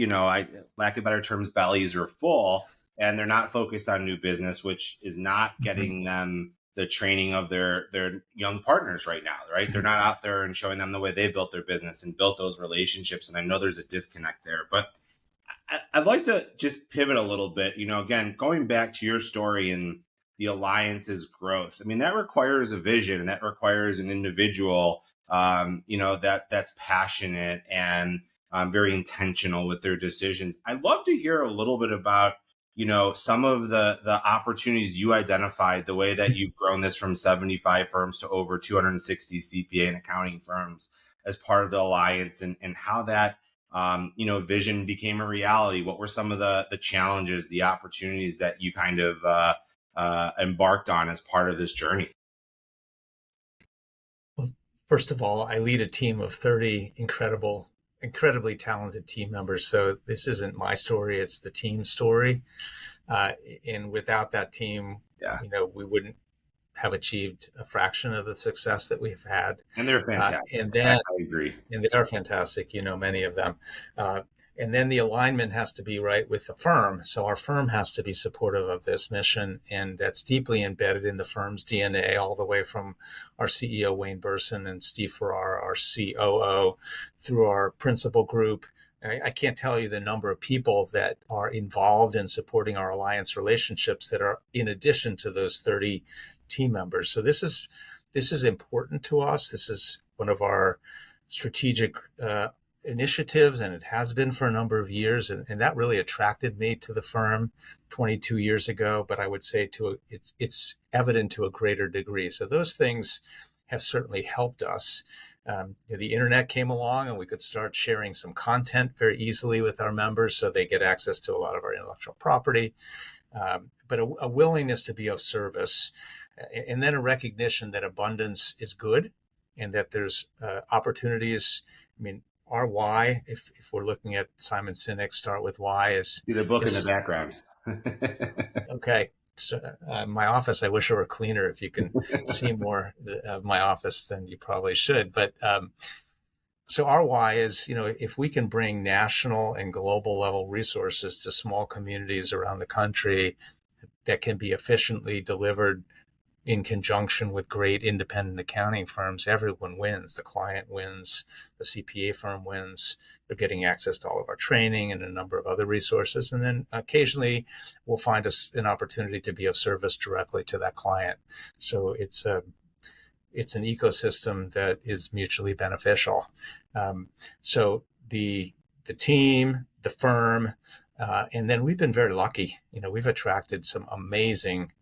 lack of better terms, bellies are full and they're not focused on new business, which is not getting them the training of their young partners right now, right? They're not out there and showing them the way they built their business and built those relationships. And I know there's a disconnect there, but I'd like to just pivot a little bit, again, going back to your story and the Alliance's growth. I mean, that requires a vision and that requires an individual, that's passionate and very intentional with their decisions. I'd love to hear a little bit about, some of the opportunities you identified, the way that you've grown this from 75 firms to over 260 CPA and accounting firms as part of the Alliance, and how that vision became a reality. What were some of the challenges, the opportunities that you kind of embarked on as part of this journey? Well, first of all, I lead a team of 30 incredibly talented team members. So this isn't my story, it's the team story. And without that team, we wouldn't have achieved a fraction of the success that we've had. And they're fantastic. And then I agree. And they are fantastic, many of them. And then the alignment has to be right with the firm. So our firm has to be supportive of this mission. And that's deeply embedded in the firm's DNA, all the way from our CEO, Wayne Burson, and Steve Farrar, our COO, through our principal group. I can't tell you the number of people that are involved in supporting our Alliance relationships that are in addition to those 30 team members. So this is important to us. This is one of our strategic initiatives, and it has been for a number of years. And that really attracted me to the firm 22 years ago. But I would say it's evident to a greater degree. So those things have certainly helped us. The internet came along and we could start sharing some content very easily with our members, so they get access to a lot of our intellectual property, but a willingness to be of service, and then a recognition that abundance is good and that there's opportunities. I mean, our why, if we're looking at Simon Sinek's Start With Why, is see the book in the background. Okay. So, my office, I wish it were cleaner. If you can see more of my office, then you probably should. But so our why is, if we can bring national and global level resources to small communities around the country that can be efficiently delivered in conjunction with great independent accounting firms, everyone wins. The client wins, the CPA firm wins. They're getting access to all of our training and a number of other resources. And then occasionally we'll find an opportunity to be of service directly to that client. So it's an ecosystem that is mutually beneficial. So the team, the firm, and then we've been very lucky. We've attracted some amazing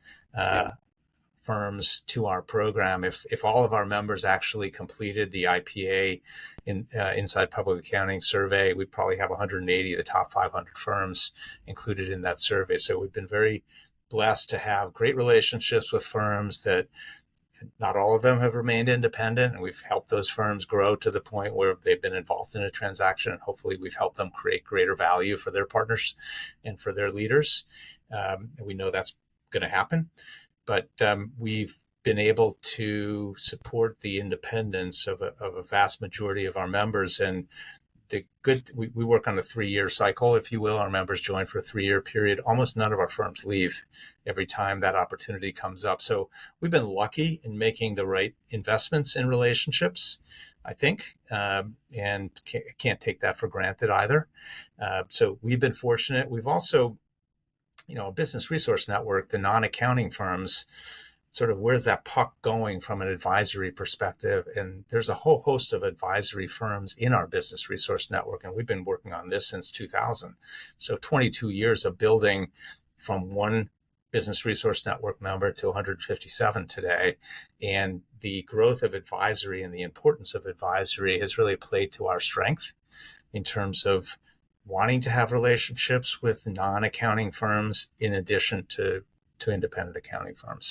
firms to our program. If all of our members actually completed the IPA Inside Public Accounting survey, we'd probably have 180 of the top 500 firms included in that survey. So we've been very blessed to have great relationships with firms that not all of them have remained independent, and we've helped those firms grow to the point where they've been involved in a transaction, and hopefully we've helped them create greater value for their partners and for their leaders. We know that's going to happen. But we've been able to support the independence of a vast majority of our members. And we work on a 3-year cycle, if you will. Our members join for a 3-year period. Almost none of our firms leave every time that opportunity comes up. So we've been lucky in making the right investments in relationships, I think, and can't take that for granted either. So we've been fortunate. We've also, a business resource network, the non-accounting firms, sort of where's that puck going from an advisory perspective? And there's a whole host of advisory firms in our business resource network, and we've been working on this since 2000. So 22 years of building from one business resource network member to 157 today. And the growth of advisory and the importance of advisory has really played to our strength in terms of wanting to have relationships with non-accounting firms in addition to independent accounting firms.